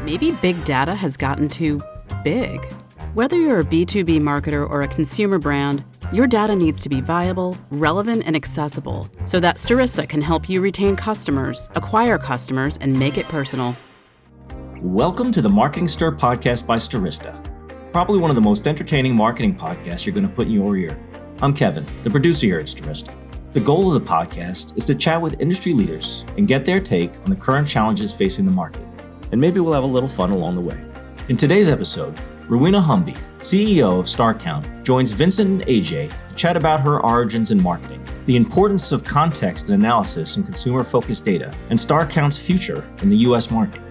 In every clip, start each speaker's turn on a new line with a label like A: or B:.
A: Maybe big data has gotten too big. Whether you're a B2B marketer or a consumer brand, your data needs to be viable, relevant, and accessible so that Stirista can help you retain customers, acquire customers, and make it personal.
B: Welcome to the Marketing Stir podcast by Stirista. Probably one of the most entertaining marketing podcasts you're going to put in your ear. I'm Kevin, the producer here at Stirista. The goal of the podcast is to chat with industry leaders and get their take on the current challenges facing the market. And maybe we'll have a little fun along the way. In today's episode, Rowena Humby, CEO of Starcount, joins Vincent and Ajay to chat about her origins in marketing, the importance of context and analysis in consumer-focused data, and Starcount's future in the U.S. market.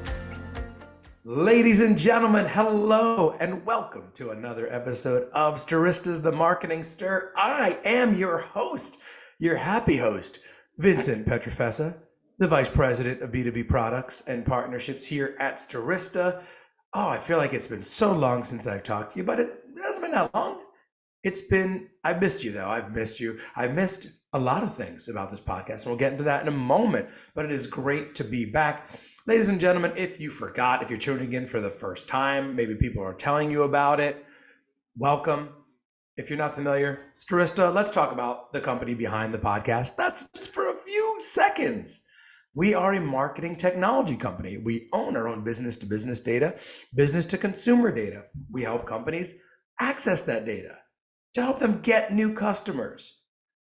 C: Ladies and gentlemen, hello and welcome to another episode of Stirista's The Marketing Stir. I am your host, your happy host, Vincent Petrofessa, the Vice President of B2B Products and Partnerships here at Stirista. Oh, I feel like it's been so long since I've talked to you, but it hasn't been that long. I've missed you though. I've missed you. I missed a lot of things about this podcast, and we'll get into that in a moment, but it is great to be back. Ladies and gentlemen, if you forgot, if you're tuning in for the first time, maybe people are telling you about it, welcome. If you're not familiar, Stirista, let's talk about the company behind the podcast. That's just for a few seconds. We are a marketing technology company. We own our own business-to-business data, business-to-consumer data. We help companies access that data to help them get new customers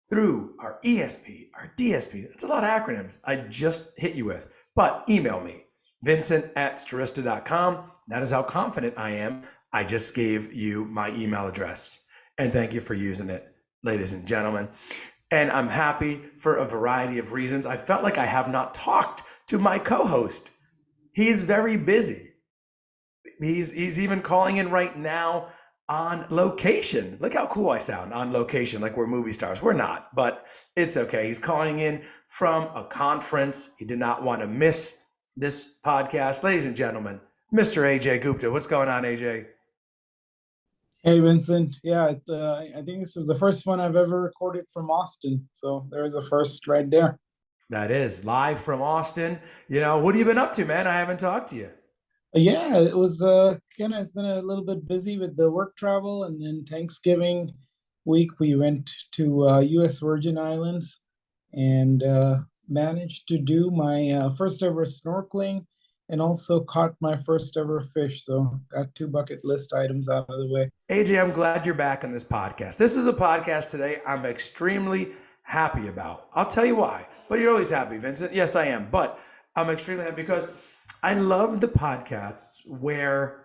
C: through our ESP, our DSP. That's a lot of acronyms I just hit you with. But email me, vincent@stirista.com. That is how confident I am. I just gave you my email address. And thank you for using it, ladies and gentlemen. And I'm happy for a variety of reasons. I felt like I have not talked to my co-host. He's very busy. He's even calling in right now on location. Look how cool I sound, on location, like we're movie stars. We're not, but it's okay. He's calling in from a conference. He did not want to miss this podcast. Ladies and gentlemen, Mr. Ajay Gupta. What's going on, Ajay?
D: Hey, Vincent. Yeah, I think this is the first one I've ever recorded from Austin. So there is a first right there.
C: That is live from Austin. You know, what have you been up to, man? I haven't talked to you.
D: Yeah, it was it's been a little bit busy with the work travel, and then Thanksgiving week we went to U.S. Virgin Islands and managed to do my first ever snorkeling and also caught my first ever fish. So got 2 bucket list items out of the way.
C: Ajay, I'm glad you're back on this podcast. This is a podcast today I'm extremely happy about. I'll tell you why. But you're always happy, Vincent. Yes, I am. But I'm extremely happy because I love the podcasts where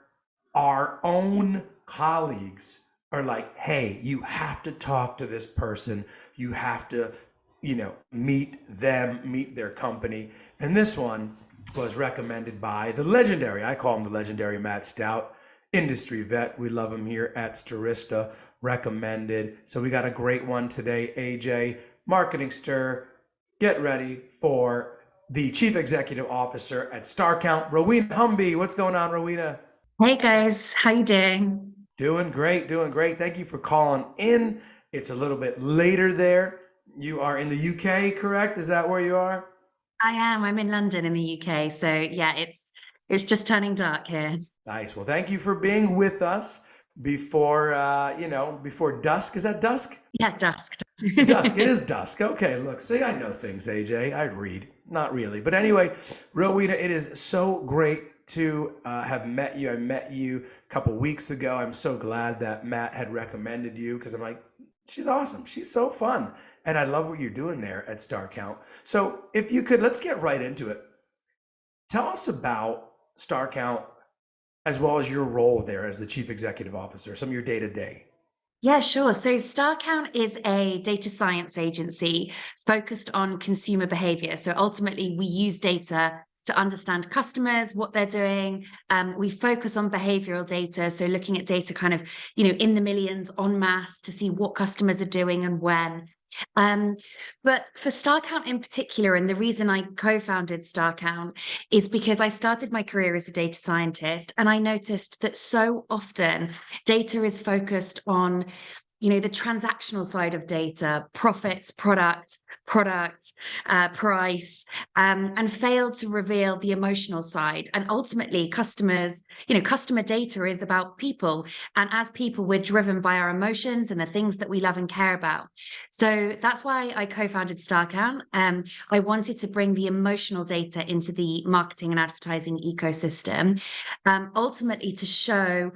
C: our own colleagues are like, hey, you have to talk to this person. You have to, meet them, meet their company. And this one was recommended by the legendary, I call him the legendary Matt Stout, industry vet. We love him here at Stirista, recommended. So we got a great one today, Ajay. Marketing Stir, get ready for the Chief Executive Officer at Starcount, Rowena Humby. What's going on, Rowena?
E: Hey guys, how you doing?
C: Doing great. Thank you for calling in. It's a little bit later there. You are in the UK, correct? Is that where you are?
E: I am. I'm in London in the UK. So yeah, it's just turning dark here.
C: Nice. Well, thank you for being with us before before dusk. Is that dusk?
E: Yeah, dusk.
C: Dusk. It is dusk. Okay, look, see, I know things, Ajay. I read. Not really. But anyway, Rowena, it is so great to have met you. I met you a couple weeks ago. I'm so glad that Matt had recommended you because I'm like, she's awesome. She's so fun. And I love what you're doing there at Starcount. So if you could, let's get right into it. Tell us about Starcount as well as your role there as the Chief Executive Officer, some of your day-to-day.
E: Yeah, sure. So Starcount is a data science agency focused on consumer behavior. So ultimately, we use data to understand customers, what they're doing. We focus on behavioral data. So looking at data kind of, in the millions en masse to see what customers are doing and when. But for Starcount in particular, and the reason I co-founded Starcount is because I started my career as a data scientist, and I noticed that so often data is focused on the transactional side of data, profits, product, price, and failed to reveal the emotional side. And ultimately, customer data is about people. And as people, we're driven by our emotions and the things that we love and care about. So that's why I co-founded Starcount. I wanted to bring the emotional data into the marketing and advertising ecosystem, ultimately to show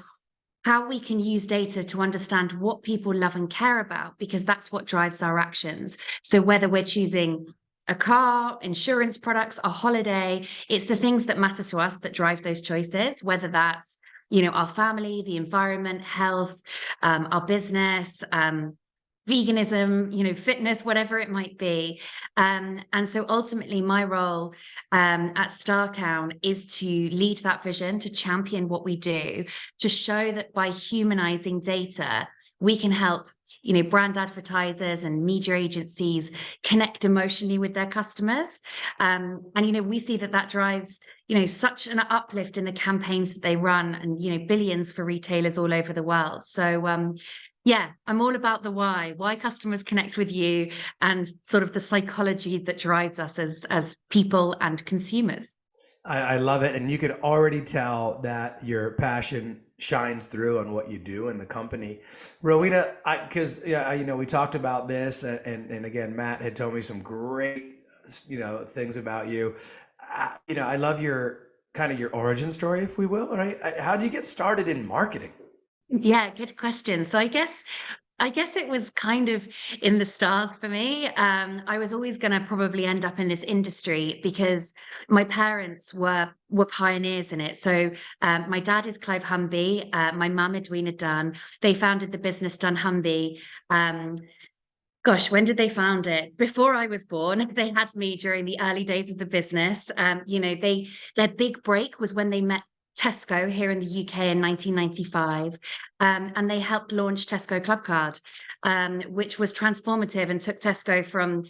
E: how we can use data to understand what people love and care about, because that's what drives our actions. So whether we're choosing a car, insurance products, a holiday, it's the things that matter to us that drive those choices, whether that's, our family, the environment, health, our business, veganism, fitness, whatever it might be. And so ultimately my role at Starcount is to lead that vision, to champion what we do, to show that by humanizing data, we can help, brand advertisers and media agencies connect emotionally with their customers. And, we see that drives, such an uplift in the campaigns that they run, and, billions for retailers all over the world. So, yeah, I'm all about the why customers connect with you, and sort of the psychology that drives us as people and consumers.
C: I love it. And you could already tell that your passion shines through on what you do in the company. Rowena, because we talked about this, and again, Matt had told me some great, things about you. I love your origin story, if we will, right? How do you get started in marketing?
E: Yeah, good question. So I guess it was kind of in the stars for me. I was always going to probably end up in this industry because my parents were pioneers in it. So my dad is Clive Humby, my mum Edwina Dunn. They founded the business Dunn Humby. Gosh, when did they found it? Before I was born. They had me during the early days of the business. Their big break was when they met Tesco here in the UK in 1995, and they helped launch Tesco Clubcard, which was transformative and took Tesco from,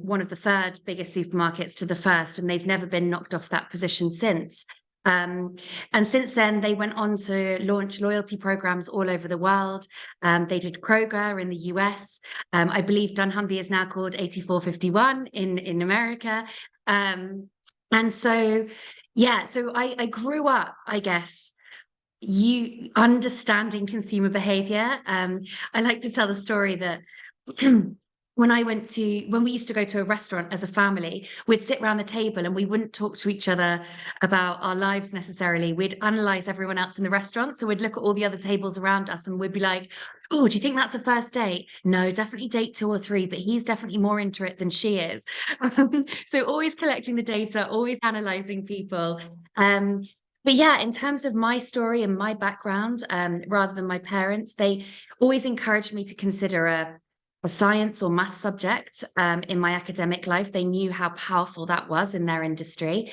E: one of the third biggest supermarkets to the first, and they've never been knocked off that position since. And since then, they went on to launch loyalty programs all over the world. They did Kroger in the US. I believe dunnhumby is now called 8451 in America. And so, yeah, so I grew up, I guess, you understanding consumer behavior. I like to tell the story that when we used to go to a restaurant as a family, we'd sit around the table and we wouldn't talk to each other about our lives necessarily. We'd analyze everyone else in the restaurant. So we'd look at all the other tables around us and we'd be like, oh, do you think that's a first date? No, definitely date 2 or 3, but he's definitely more into it than she is. So always collecting the data, always analyzing people. But yeah, in terms of my story and my background, rather than my parents, they always encouraged me to consider a science or math subject in my academic life. They knew how powerful that was in their industry.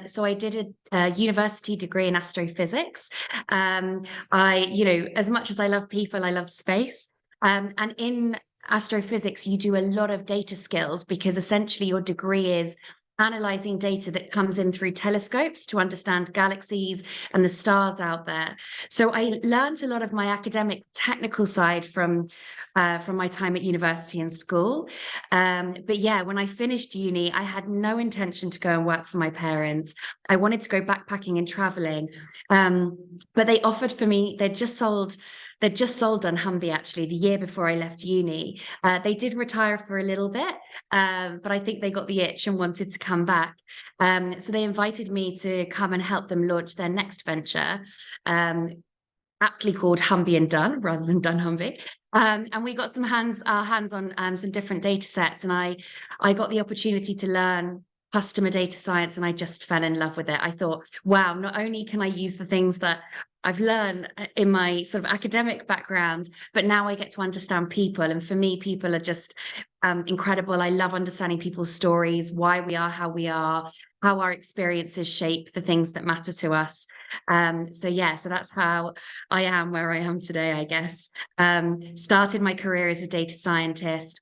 E: So I did a university degree in astrophysics. As much as I love people, I love space. And in astrophysics, you do a lot of data skills because essentially your degree is analyzing data that comes in through telescopes to understand galaxies and the stars out there. So I learned a lot of my academic technical side from my time at university and school. But yeah, when I finished uni, I had no intention to go and work for my parents. I wanted to go backpacking and traveling. But they offered for me, they'd just sold dunnhumby actually the year before I left uni. They did retire for a little bit, but I think they got the itch and wanted to come back. So they invited me to come and help them launch their next venture, aptly called Humby and Dunn rather than dunnhumby. And we got our hands on some different data sets, and I got the opportunity to learn customer data science, and I just fell in love with it. I thought, wow, not only can I use the things that I've learned in my sort of academic background, but now I get to understand people. And for me, people are just incredible. I love understanding people's stories, why we are, how our experiences shape the things that matter to us. So that's how I am where I am today, I guess. Started my career as a data scientist,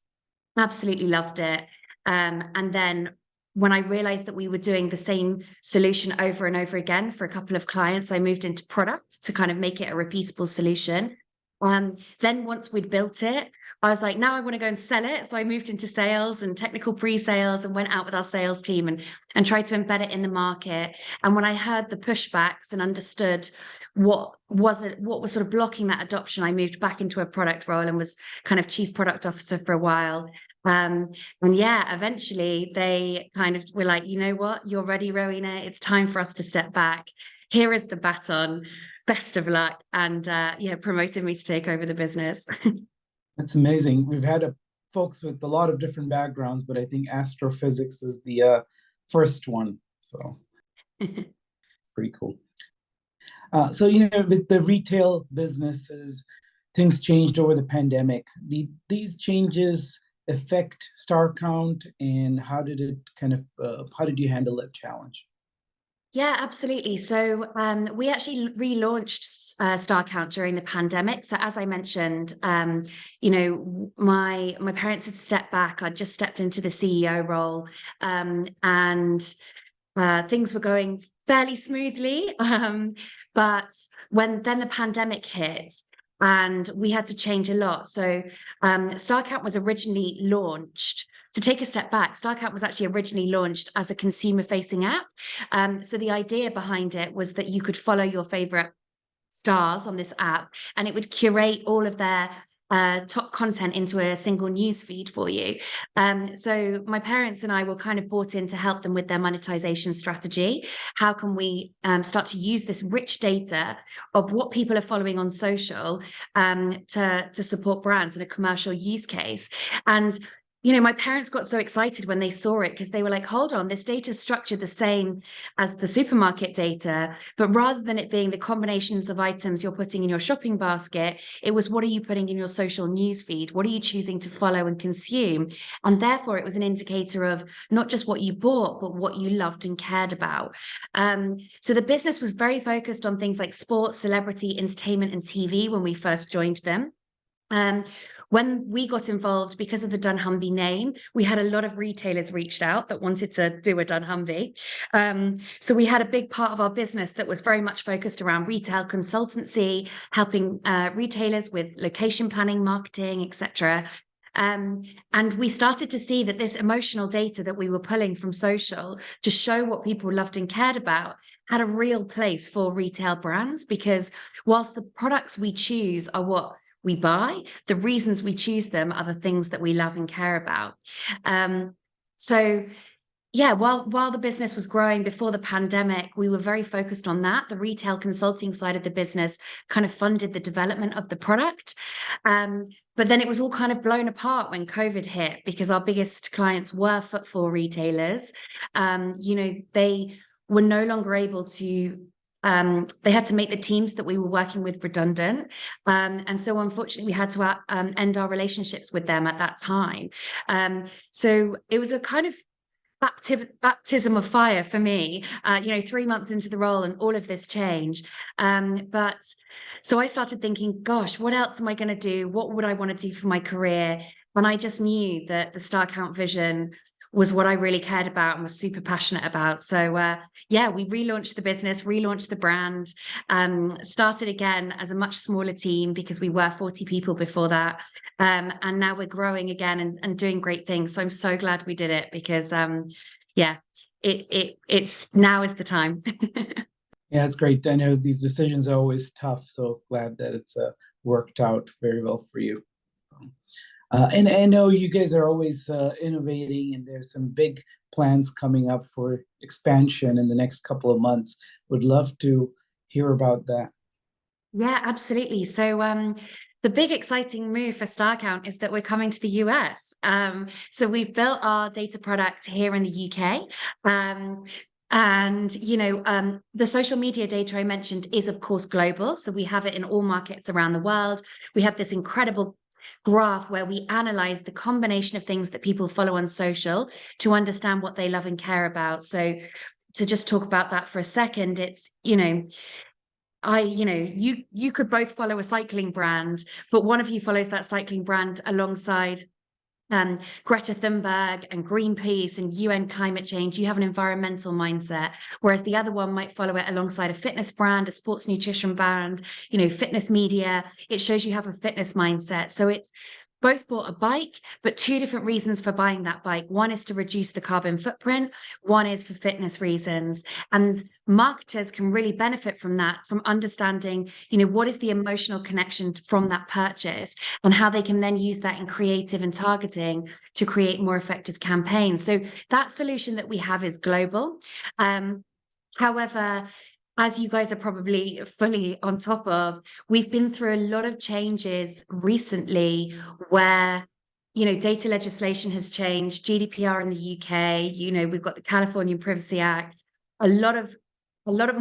E: absolutely loved it. And then when I realized that we were doing the same solution over and over again for a couple of clients, I moved into product to kind of make it a repeatable solution. Then once we'd built it, I was like, now I want to go and sell it. So I moved into sales and technical pre-sales and went out with our sales team and tried to embed it in the market. And when I heard the pushbacks and understood what was sort of blocking that adoption, I moved back into a product role and was kind of chief product officer for a while. And yeah, eventually they kind of were like, you know what, you're ready, Rowena. It's time for us to step back. Here is the baton. Best of luck. And yeah, promoted me to take over the business.
D: That's amazing. We've had folks with a lot of different backgrounds, but I think astrophysics is the first one. So it's pretty cool. So, with the retail businesses, things changed over the pandemic. Did these changes affect Starcount, and how did you handle that challenge?
E: Yeah, absolutely. So we actually relaunched Starcount during the pandemic. So as I mentioned, my parents had stepped back. I'd just stepped into the CEO role, and things were going fairly smoothly. But when then the pandemic hit, and we had to change a lot. So Starcount was originally launched. To take a step back, Starcount was actually originally launched as a consumer-facing app. So the idea behind it was that you could follow your favorite stars on this app, and it would curate all of their top content into a single news feed for you. So my parents and I were kind of brought in to help them with their monetization strategy. How can we start to use this rich data of what people are following on social to support brands in a commercial use case? And my parents got so excited when they saw it because they were like, hold on, this data is structured the same as the supermarket data, but rather than it being the combinations of items you're putting in your shopping basket, it was what are you putting in your social news feed? What are you choosing to follow and consume? And therefore, it was an indicator of not just what you bought, but what you loved and cared about. So the business was very focused on things like sports, celebrity, entertainment, and TV when we first joined them. When we got involved, because of the dunnhumby name, we had a lot of retailers reached out that wanted to do a dunnhumby. So we had a big part of our business that was very much focused around retail consultancy, helping retailers with location planning, marketing, etc. And we started to see that this emotional data that we were pulling from social to show what people loved and cared about had a real place for retail brands, because whilst the products we choose are what we buy, the reasons we choose them are the things that we love and care about. So yeah, while the business was growing before the pandemic, we were very focused on that. The retail consulting side of the business kind of funded the development of the product. But then it was all kind of blown apart when COVID hit, because our biggest clients were footfall retailers. They were no longer able to they had to make the teams that we were working with redundant. And so unfortunately, we had to end our relationships with them at that time. So it was a kind of baptism of fire for me, 3 months into the role and all of this change. But so I started thinking, gosh, what else am I going to do? What would I want to do for my career? And I just knew that the Starcount vision was what I really cared about and was super passionate about. So we relaunched the business, relaunched the brand, started again as a much smaller team because we were 40 people before that. And now we're growing again and doing great things. So I'm so glad we did it, because it's now is the time.
D: Yeah, it's great. I know these decisions are always tough, so glad that it's worked out very well for you. And I know you guys are always innovating, and there's some big plans coming up for expansion in the next couple of months. Would love to hear about that.
E: Yeah, absolutely. So the big exciting move for Starcount is that we're coming to the US. So we've built our data product here in the UK. And, the social media data I mentioned is, of course, global. So we have it in all markets around the world. We have this incredible graph where we analyze the combination of things that people follow on social to understand what they love and care about. So to just talk about that for a second, it's, you could both follow a cycling brand, but one of you follows that cycling brand alongside Greta Thunberg and Greenpeace and UN climate change, you have an environmental mindset, whereas the other one might follow it alongside a fitness brand, a sports nutrition brand, fitness media. It shows you have a fitness mindset. So it's both bought a bike, but two different reasons for buying that bike. One is to reduce the carbon footprint. One is for fitness reasons. And marketers can really benefit from that, from understanding, what is the emotional connection from that purchase and how they can then use that in creative and targeting to create more effective campaigns. So that solution that we have is global. However, as you guys are probably fully on top of, we've been through a lot of changes recently where, data legislation has changed, GDPR in the UK, we've got the California Privacy Act, a lot of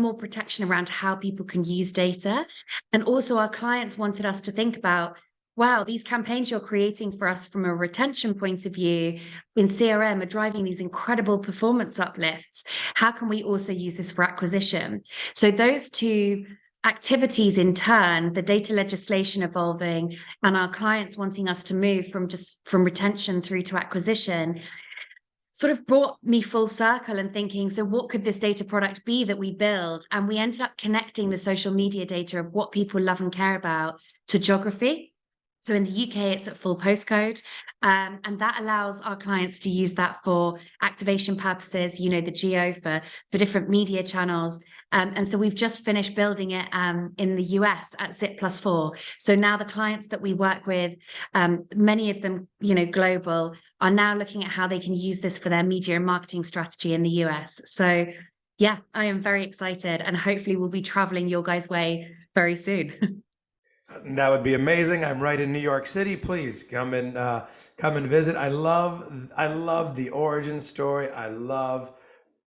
E: more protection around how people can use data. And also our clients wanted us to think about, wow, these campaigns you're creating for us from a retention point of view in CRM are driving these incredible performance uplifts. How can we also use this for acquisition? So those two activities in turn, the data legislation evolving and our clients wanting us to move from retention through to acquisition, sort of brought me full circle and thinking, so what could this data product be that we build? And we ended up connecting the social media data of what people love and care about to geography. So in the UK, it's at full postcode, and that allows our clients to use that for activation purposes, the geo for different media channels. And so we've just finished building it in the US at ZIP+4. So now the clients that we work with, many of them, global, are now looking at how they can use this for their media and marketing strategy in the US. So yeah, I am very excited, and hopefully we'll be traveling your guys' way very soon.
C: That would be amazing. I'm right in New York City. Please come and visit. I love the origin story. I love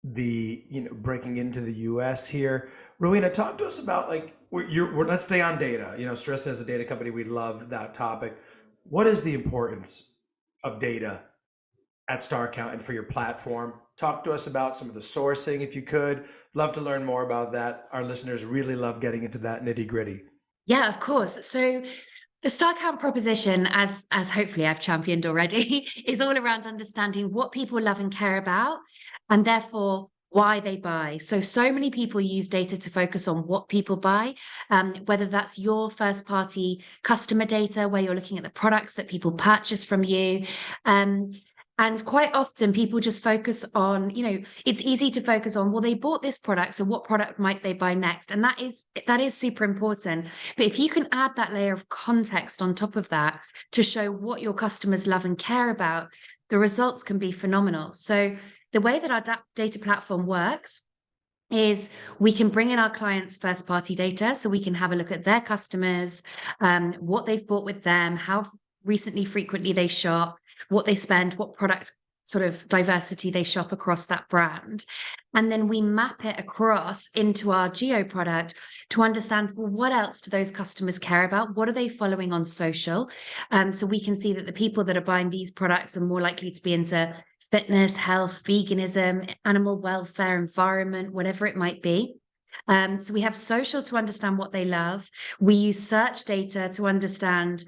C: the breaking into the U.S. here. Rowena, talk to us about let's stay on data. Stirista as a data company, we love that topic. What is the importance of data at Starcount and for your platform? Talk to us about some of the sourcing, if you could. Love to learn more about that. Our listeners really love getting into that nitty gritty.
E: Yeah, of course. So the Starcount proposition, as hopefully I've championed already, is all around understanding what people love and care about, and therefore why they buy. So many people use data to focus on what people buy, whether that's your first party customer data, where you're looking at the products that people purchase from you. And quite often people just focus on, it's easy to focus on, well, they bought this product, so what product might they buy next? And that is super important. But if you can add that layer of context on top of that to show what your customers love and care about, the results can be phenomenal. So the way that our data platform works is we can bring in our clients' first party data, so we can have a look at their customers, what they've bought with them, how recently, frequently they shop, what they spend, what product sort of diversity they shop across that brand. And then we map it across into our geo product to understand, well, what else do those customers care about? What are they following on social? So we can see that the people that are buying these products are more likely to be into fitness, health, veganism, animal welfare, environment, whatever it might be. So we have social to understand what they love. We use search data to understand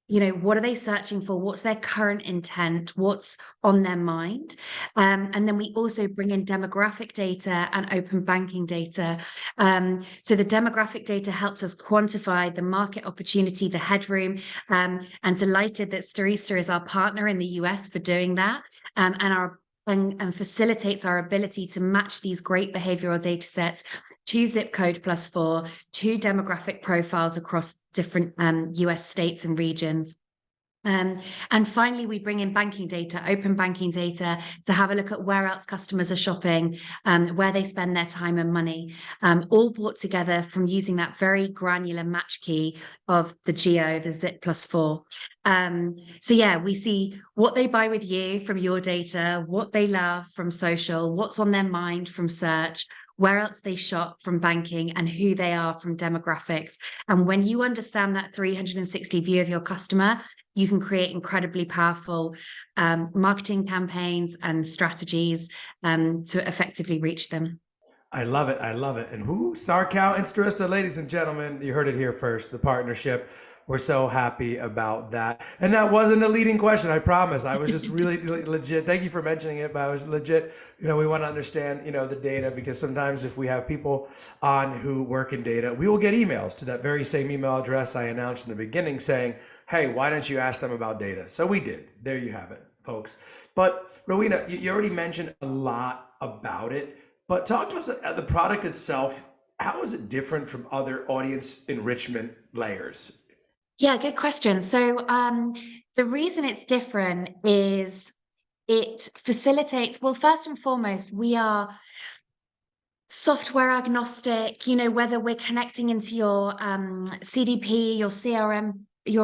E: what are they searching for? What's their current intent? What's on their mind? And then we also bring in demographic data and open banking data. So the demographic data helps us quantify the market opportunity, the headroom, and delighted that Stirista is our partner in the US for doing that, and facilitates our ability to match these great behavioral data sets to zip code +4, to demographic profiles across different US states and regions. And finally, we bring in banking data, open banking data, to have a look at where else customers are shopping, where they spend their time and money, all brought together from using that very granular match key of the geo, the zip +4. So yeah, we see what they buy with you from your data, what they love from social, what's on their mind from search, where else they shop from banking, and who they are from demographics. And when you understand that 360 view of your customer, you can create incredibly powerful marketing campaigns and strategies to effectively reach them.
C: I love it. I love it. And Starcount and Stirista, ladies and gentlemen, you heard it here first, the partnership. we're so happy about that. And that wasn't a leading question, I promise. I was just really legit. Thank you for mentioning it, but I was legit. We want to understand, the data, because sometimes if we have people on who work in data, we will get emails to that very same email address I announced in the beginning saying, hey, why don't you ask them about data? So we did. There you have it, folks. But Rowena, you already mentioned a lot about it, but talk to us about the product itself. How is it different from other audience enrichment layers?
E: Yeah, good question. So the reason it's different is it facilitates, well, first and foremost, we are software agnostic, whether we're connecting into your CDP, your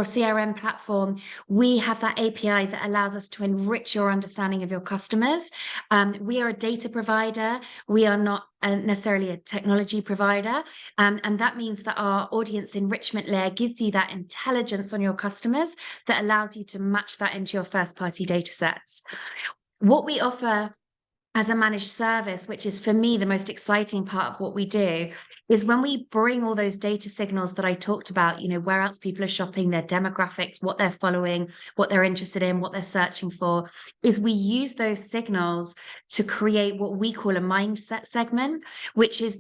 E: CRM platform, we have that API that allows us to enrich your understanding of your customers. We are a data provider. We are not necessarily a technology provider. And that means that our audience enrichment layer gives you that intelligence on your customers that allows you to match that into your first-party data sets. What we offer as a managed service, which is for me the most exciting part of what we do, is when we bring all those data signals that I talked about, where else people are shopping, their demographics, what they're following, what they're interested in, what they're searching for, is we use those signals to create what we call a mindset segment, which is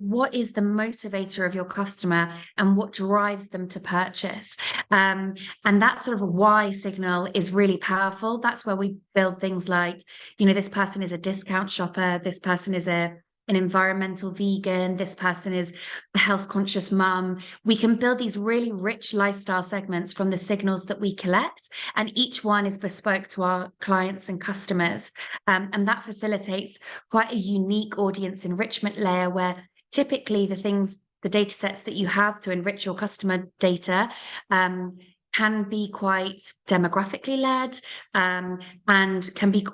E: what is the motivator of your customer and what drives them to purchase. And that sort of why signal is really powerful. That's where we build things like, this person is a discount shopper, this person is an environmental vegan, this person is a health conscious mum. We can build these really rich lifestyle segments from the signals that we collect, and each one is bespoke to our clients and customers. And that facilitates quite a unique audience enrichment layer where typically the data sets that you have to enrich your customer data can be quite demographically led, and can be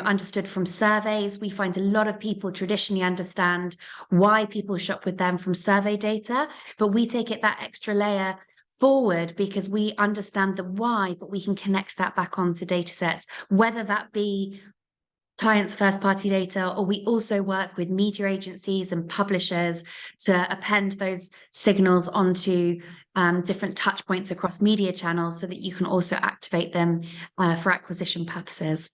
E: understood from surveys. We find a lot of people traditionally understand why people shop with them from survey data, but we take it that extra layer forward because we understand the why, but we can connect that back onto data sets, whether that be clients' first-party data, or we also work with media agencies and publishers to append those signals onto different touch points across media channels so that you can also activate them for acquisition purposes.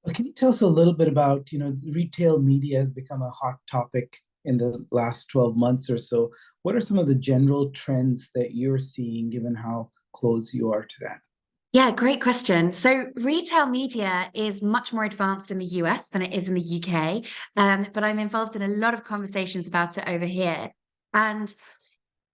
D: Well, can you tell us a little bit about, retail media has become a hot topic in the last 12 months or so. What are some of the general trends that you're seeing given how close you are to that?
E: Yeah, great question. So retail media is much more advanced in the US than it is in the UK, but I'm involved in a lot of conversations about it over here. And,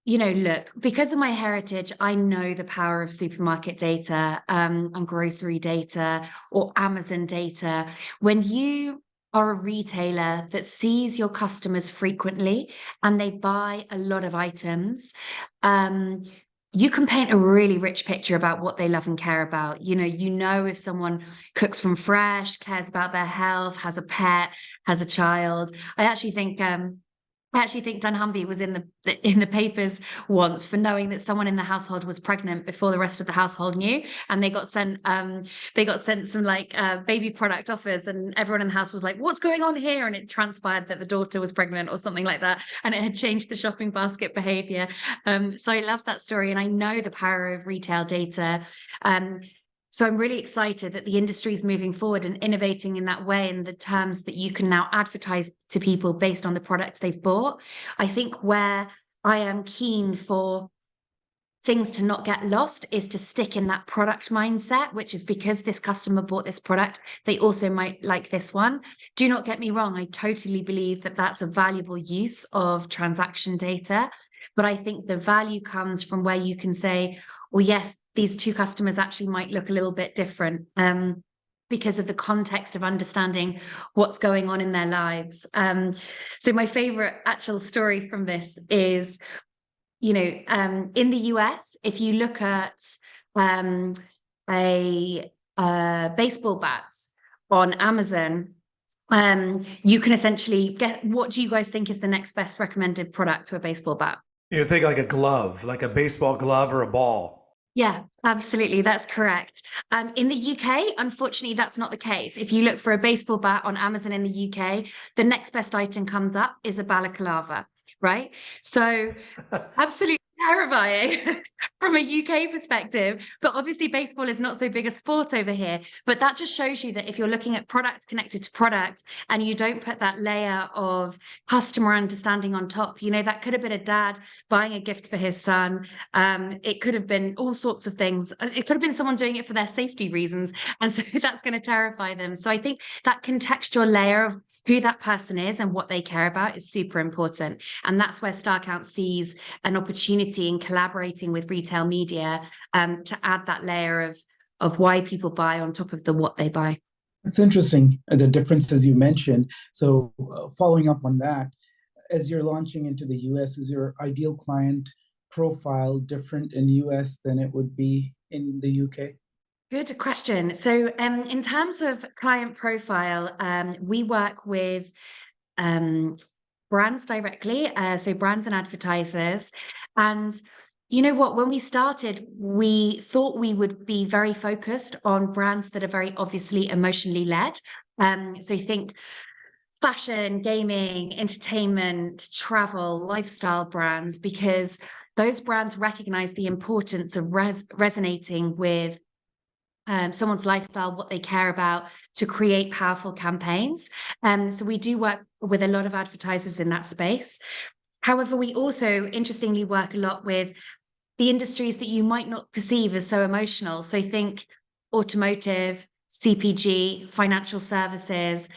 E: look, because of my heritage, I know the power of supermarket data and grocery data or Amazon data. When you are a retailer that sees your customers frequently and they buy a lot of items, you can paint a really rich picture about what they love and care about. If someone cooks from fresh, cares about their health, has a pet, has a child. I actually think Dan Humby was in the papers once for knowing that someone in the household was pregnant before the rest of the household knew, and they got sent some baby product offers, and everyone in the house was like, "What's going on here?" And it transpired that the daughter was pregnant or something like that, and it had changed the shopping basket behavior. So I love that story, and I know the power of retail data. So I'm really excited that the industry is moving forward and innovating in that way, in the terms that you can now advertise to people based on the products they've bought. I think where I am keen for things to not get lost is to stick in that product mindset, which is because this customer bought this product, they also might like this one. Do not get me wrong. I totally believe that that's a valuable use of transaction data. But I think the value comes from where you can say, well, yes, these two customers actually might look a little bit different because of the context of understanding what's going on in their lives. So my favorite actual story from this is, in the US, if you look at a baseball bat on Amazon, you can essentially get, what do you guys think is the next best recommended product to a baseball bat?
C: You think like a glove, like a baseball glove or a ball.
E: Yeah, absolutely. That's correct. In the UK, unfortunately, that's not the case. If you look for a baseball bat on Amazon in the UK, the next best item comes up is a balaclava, right? So absolutely terrifying from a UK perspective. But obviously baseball is not so big a sport over here. But that just shows you that if you're looking at product connected to product and you don't put that layer of customer understanding on top, that could have been a dad buying a gift for his son. It could have been all sorts of things. It could have been someone doing it for their safety reasons. And so that's going to terrify them. So I think that contextual layer of who that person is and what they care about is super important. And that's where Starcount sees an opportunity in collaborating with retail media to add that layer of why people buy on top of the what they buy.
D: It's interesting, the differences you mentioned. So following up on that, as you're launching into the US, is your ideal client profile different in US than it would be in the UK?
E: Good question. So in terms of client profile, we work with brands directly, so brands and advertisers. And you know what, when we started, we thought we would be very focused on brands that are very obviously emotionally led. So think fashion, gaming, entertainment, travel, lifestyle brands, because those brands recognize the importance of resonating with someone's lifestyle, what they care about, to create powerful campaigns. So we do work with a lot of advertisers in that space. However, we also, interestingly, work a lot with the industries that you might not perceive as so emotional. So think automotive, CPG, financial services.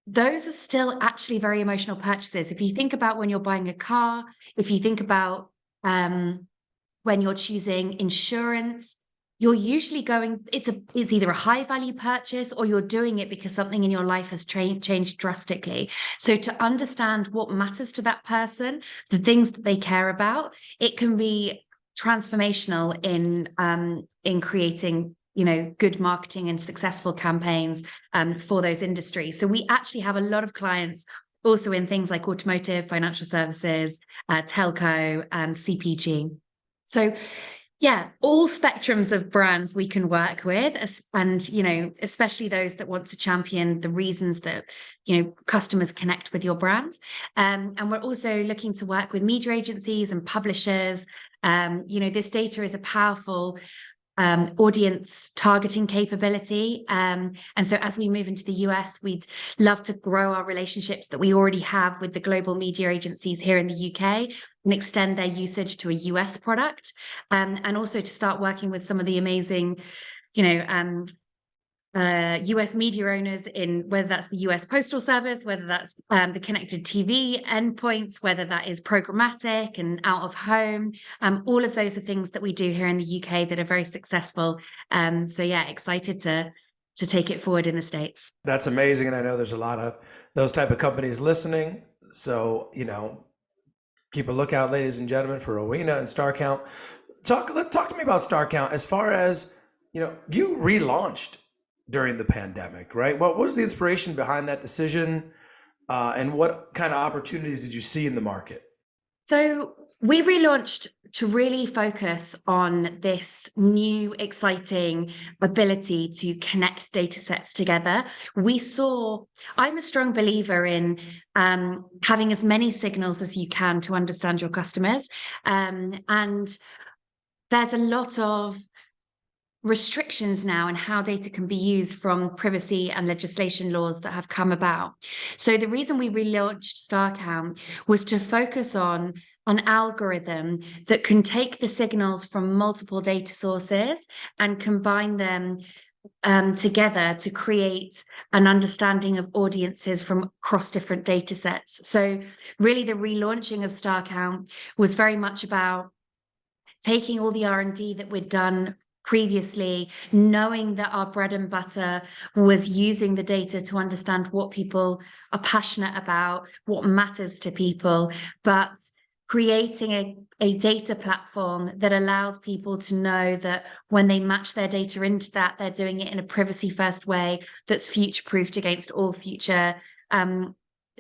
E: Those are still actually very emotional purchases. If you think about when you're buying a car, if you think about when you're choosing insurance, you're usually going, it's either a high value purchase or you're doing it because something in your life has changed drastically. So to understand what matters to that person, the things that they care about, it can be transformational in creating good marketing and successful campaigns for those industries. So we actually have a lot of clients also in things like automotive, financial services, telco, and CPG. So yeah, all spectrums of brands we can work with, and especially those that want to champion the reasons that customers connect with your brand. And we're also looking to work with media agencies and publishers. This data is a powerful audience targeting capability. And so as we move into the US, we'd love to grow our relationships that we already have with the global media agencies here in the UK and extend their usage to a US product. And also to start working with some of the amazing, US media owners in whether that's the US Postal Service, whether that's the connected TV endpoints, whether that is programmatic and out of home. All of those are things that we do here in the UK that are very successful. So yeah, excited to take it forward in the States.
C: That's amazing. And I know there's a lot of those type of companies listening. So, keep a lookout, ladies and gentlemen, for Rowena and Starcount. Talk to me about Starcount as far as, you relaunched during the pandemic, right? What was the inspiration behind that decision? And what kind of opportunities did you see in the market?
E: So we relaunched to really focus on this new, exciting ability to connect data sets together. I'm a strong believer in having as many signals as you can to understand your customers. And there's a lot of restrictions now in how data can be used from privacy and legislation laws that have come about. So the reason we relaunched Starcount was to focus on an algorithm that can take the signals from multiple data sources and combine them together to create an understanding of audiences from across different data sets. So really the relaunching of Starcount was very much about taking all the R&D that we'd done previously, knowing that our bread and butter was using the data to understand what people are passionate about, what matters to people, but creating a data platform that allows people to know that when they match their data into that, they're doing it in a privacy first way that's future-proofed against all future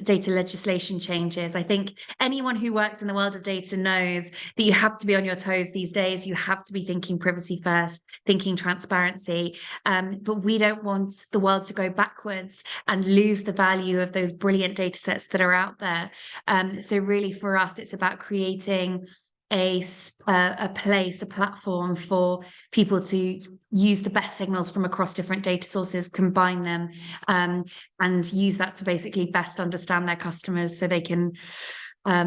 E: data legislation changes. I think anyone who works in the world of data knows that you have to be on your toes these days. You have to be thinking privacy first, thinking transparency. But we don't want the world to go backwards and lose the value of those brilliant data sets that are out there. So really for us, it's about creating a place, a platform for people to use the best signals from across different data sources, combine them, and use that to basically best understand their customers so they can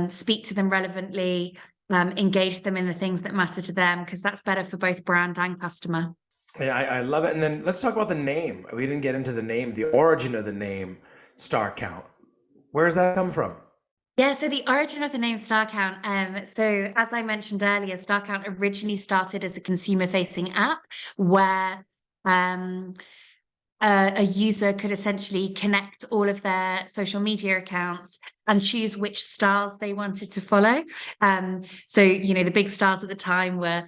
E: speak to them relevantly, engage them in the things that matter to them, because that's better for both brand and customer.
C: Yeah, I love it. And then let's talk about the name. We didn't get into the name, the origin of the name Starcount. Where does that come from?
E: Yeah, so the origin of the name Starcount. So as I mentioned earlier, Starcount originally started as a consumer-facing app where a user could essentially connect all of their social media accounts and choose which stars they wanted to follow. So, the big stars at the time were,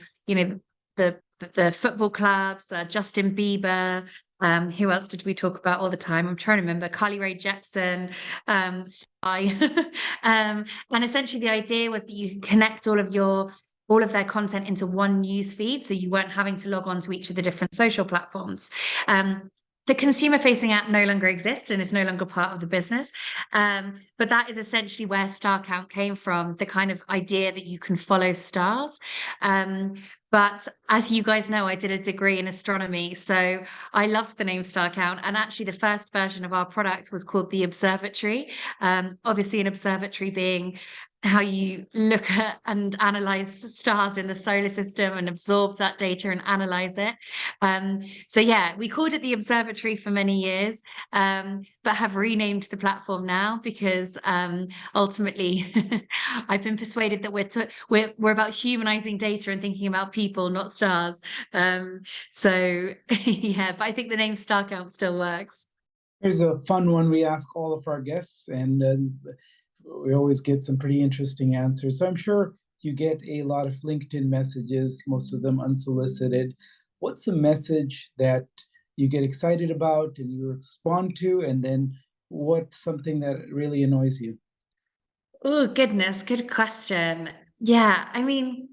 E: the football clubs, Justin Bieber. Who else did we talk about all the time? I'm trying to remember. Carly Rae Jepsen, Spy. And essentially the idea was that you could connect all of their content into one news feed, so you weren't having to log on to each of the different social platforms. The consumer-facing app no longer exists and is no longer part of the business. But that is essentially where Starcount came from, the kind of idea that you can follow stars. But as you guys know, I did a degree in astronomy, so I loved the name Starcount. And actually, the first version of our product was called the Observatory. Obviously, an observatory being how you look at and analyze stars in the solar system and absorb that data and analyze it. So yeah, we called it the Observatory for many years, but have renamed the platform now because ultimately I've been persuaded that we're about humanizing data and thinking about people, not stars. So yeah, but I think the name Starcount still works.
D: Here's a fun one we ask all of our guests, and we always get some pretty interesting answers. So I'm sure you get a lot of LinkedIn messages, most of them unsolicited. What's a message that you get excited about and you respond to? And then what's something that really annoys you?
E: Oh, goodness, good question. Yeah, I mean,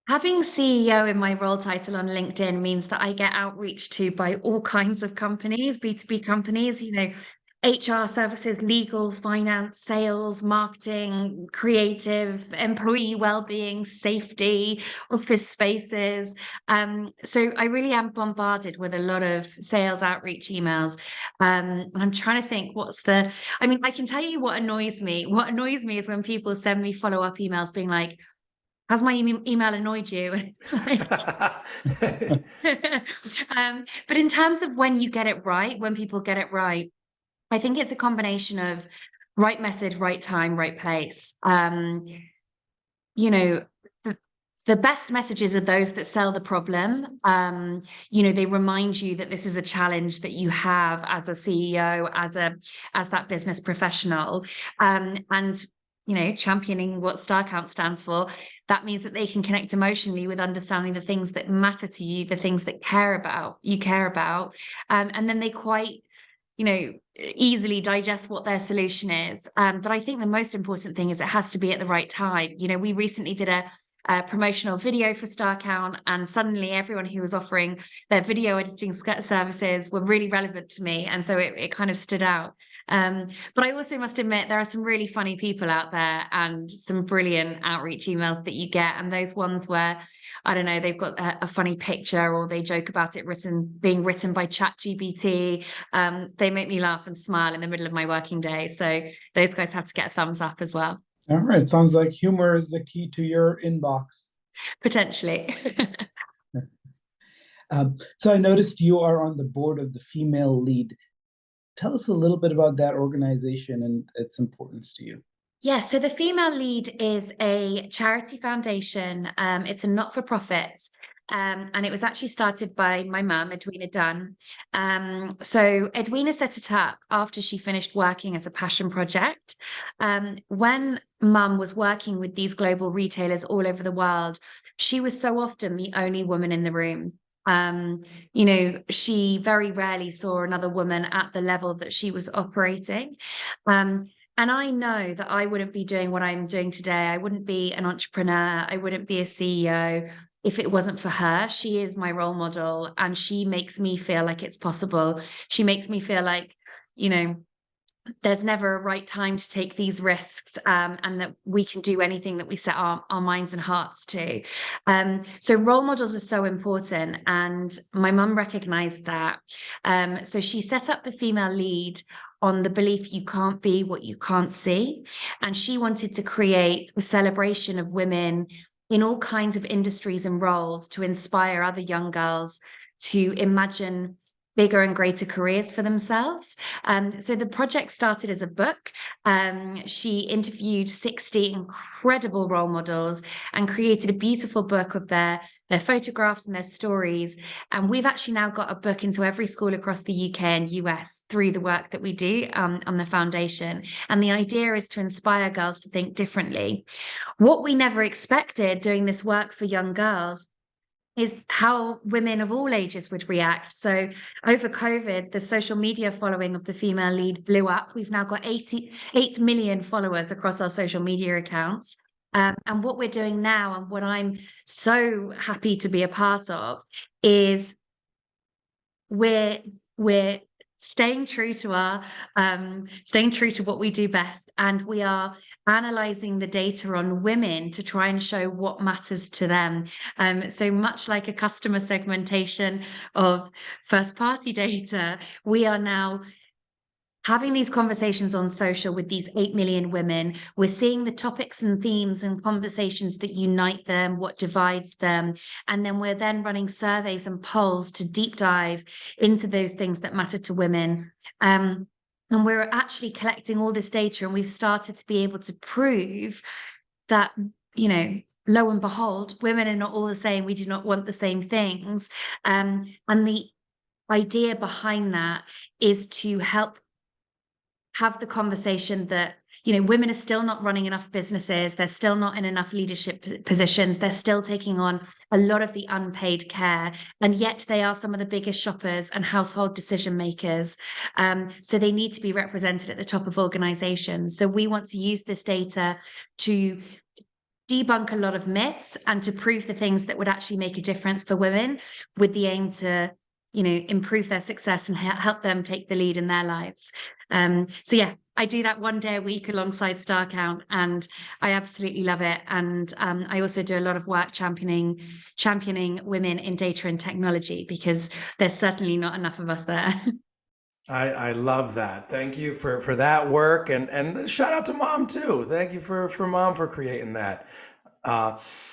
E: having CEO in my role title on LinkedIn means that I get outreach to by all kinds of companies, B2B companies, HR services, legal, finance, sales, marketing, creative, employee well-being, safety, office spaces. So I really am bombarded with a lot of sales outreach emails. And I'm trying to think I can tell you what annoys me. What annoys me is when people send me follow-up emails being like, has my email annoyed you? And it's like, but in terms of when you get it right, when people get it right, I think it's a combination of right message, right time, right place. The best messages are those that sell the problem. They remind you that this is a challenge that you have as a CEO, as that business professional, and championing what Starcount stands for. That means that they can connect emotionally with understanding the things that matter to you, the things that you care about, and then they quite easily digest what their solution is. But I think the most important thing is it has to be at the right time. We recently did a promotional video for Starcount, and suddenly everyone who was offering their video editing services were really relevant to me, and so it kind of stood out. But I also must admit there are some really funny people out there and some brilliant outreach emails that you get, and those ones where I don't know, they've got a funny picture or they joke about it being written by ChatGPT. They make me laugh and smile in the middle of my working day. So those guys have to get a thumbs up as well.
D: All right. Sounds like humor is the key to your inbox.
E: Potentially.
D: So I noticed you are on the board of the Female Lead. Tell us a little bit about that organization and its importance to you.
E: Yeah, so the Female Lead is a charity foundation. It's a not-for-profit, and it was actually started by my mum, Edwina Dunn. So Edwina set it up after she finished working as a passion project. When mum was working with these global retailers all over the world, she was so often the only woman in the room. She very rarely saw another woman at the level that she was operating. And I know that I wouldn't be doing what I'm doing today. I wouldn't be an entrepreneur. I wouldn't be a CEO if it wasn't for her. She is my role model, and she makes me feel like it's possible. She makes me feel like, there's never a right time to take these risks, and that we can do anything that we set our minds and hearts to. So role models are so important, and my mum recognized that. So she set up the female lead on the belief you can't be what you can't see. And she wanted to create a celebration of women in all kinds of industries and roles to inspire other young girls to imagine bigger and greater careers for themselves. So the project started as a book. She interviewed 60 incredible role models and created a beautiful book of their photographs and their stories. And we've actually now got a book into every school across the UK and US through the work that we do on the foundation. And the idea is to inspire girls to think differently. What we never expected doing this work for young girls is how women of all ages would react. So over COVID, the social media following of the female lead blew up. We've now got 8 million followers across our social media accounts. And what we're doing now, and what I'm so happy to be a part of, is we're staying true to what we do best, and we are analyzing the data on women to try and show what matters to them. So much like a customer segmentation of first party data, we are now having these conversations on social with these 8 million women. We're seeing the topics and themes and conversations that unite them, what divides them. And then we're then running surveys and polls to deep dive into those things that matter to women. And we're actually collecting all this data, and we've started to be able to prove that, lo and behold, women are not all the same. We do not want the same things. And the idea behind that is to help have the conversation that, women are still not running enough businesses. They're still not in enough leadership positions. They're still taking on a lot of the unpaid care. And yet they are some of the biggest shoppers and household decision makers. So they need to be represented at the top of organizations. So we want to use this data to debunk a lot of myths and to prove the things that would actually make a difference for women, with the aim to improve their success and help them take the lead in their lives. So yeah, I do that one day a week alongside Starcount, and I absolutely love it. And I also do a lot of work championing women in data and technology, because there's certainly not enough of us there.
C: I love that. Thank you for that work, and shout out to mom too. Thank you for mom for creating that.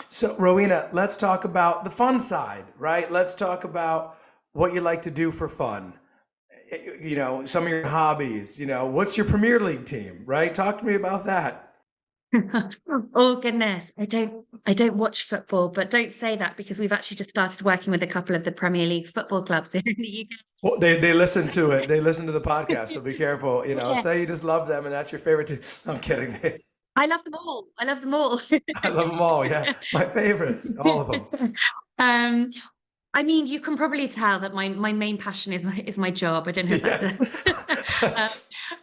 C: So Rowena, let's talk about the fun side, right? Let's talk about what you like to do for fun. Some of your hobbies. What's your Premier League team, right? Talk to me about that.
E: Oh goodness, I don't watch football, but don't say that, because we've actually just started working with a couple of the Premier League football clubs here in the UK.
C: Well, they listen to it. They listen to the podcast, so be careful. Say you just love them and that's your favorite team. I'm kidding.
E: I love them all. I love them all.
C: I love them all. Yeah, my favorites, all of them.
E: I mean, you can probably tell that my main passion is my job. I don't know if that's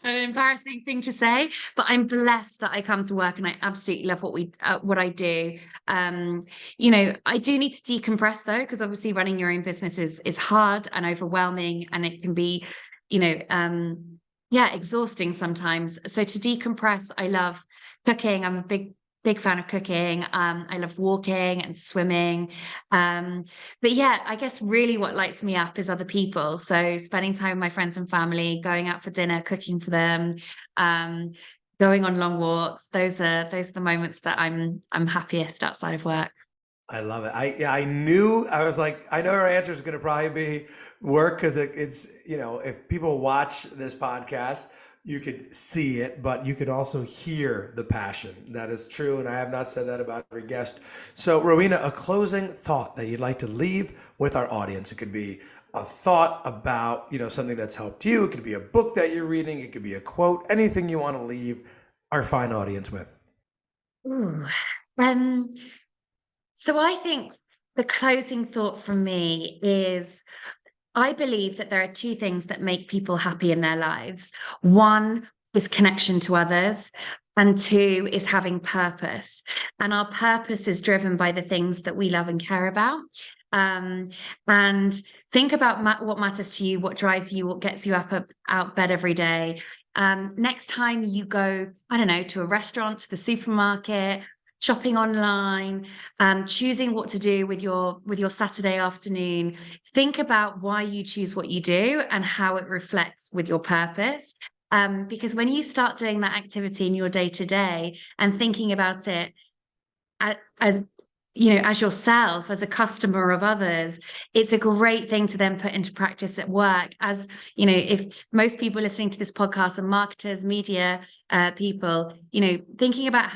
E: an embarrassing thing to say, but I'm blessed that I come to work and I absolutely love what I do. I do need to decompress though, because obviously running your own business is hard and overwhelming, and it can be, exhausting sometimes. So to decompress, I love cooking. I'm a big fan of cooking. I love walking and swimming. But yeah, I guess really what lights me up is other people. So spending time with my friends and family, going out for dinner, cooking for them, going on long walks. Those are the moments that I'm happiest outside of work.
C: I love it. I knew, I was like, I know our answer is going to probably be work, because it's, if people watch this podcast, you could see it, but you could also hear the passion. That is true, and I have not said that about every guest. So Rowena, a closing thought that you'd like to leave with our audience. It could be a thought about, something that's helped you. It could be a book that you're reading. It could be a quote, anything you want to leave our fine audience with.
E: Ooh. So I think the closing thought from me is, I believe that there are two things that make people happy in their lives. One is connection to others. And 2 is having purpose. And our purpose is driven by the things that we love and care about. And think about what matters to you, what drives you, what gets you out bed every day. Next time you go, I don't know, to a restaurant, to the supermarket, shopping online, choosing what to do with your Saturday afternoon, think about why you choose what you do and how it reflects with your purpose. Because when you start doing that activity in your day-to-day and thinking about it as as yourself, as a customer of others, it's a great thing to then put into practice at work. As if most people listening to this podcast are marketers, media people, thinking about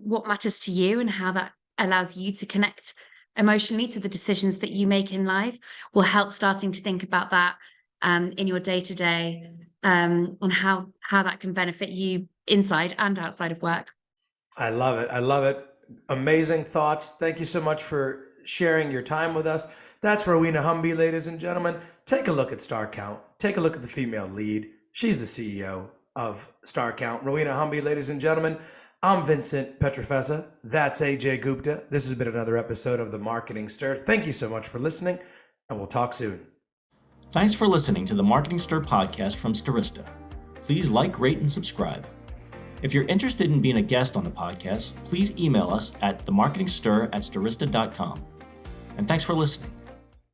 E: what matters to you and how that allows you to connect emotionally to the decisions that you make in life will help starting to think about that in your day-to-day, on how that can benefit you inside and outside of work.
C: I love it. I love it. Amazing thoughts. Thank you so much for sharing your time with us. That's Rowena Humby, ladies and gentlemen. Take a look at Starcount. Take a look at the female lead. She's the CEO of Starcount. Rowena Humby, ladies and gentlemen. I'm Vincent Petrofessa. That's Ajay Gupta. This has been another episode of The Marketing Stir. Thank you so much for listening, and we'll talk soon.
B: Thanks for listening to the Marketing Stir podcast from Stirista. Please like, rate, and subscribe. If you're interested in being a guest on the podcast, please email us at themarketingstir@stirista.com. And thanks for listening.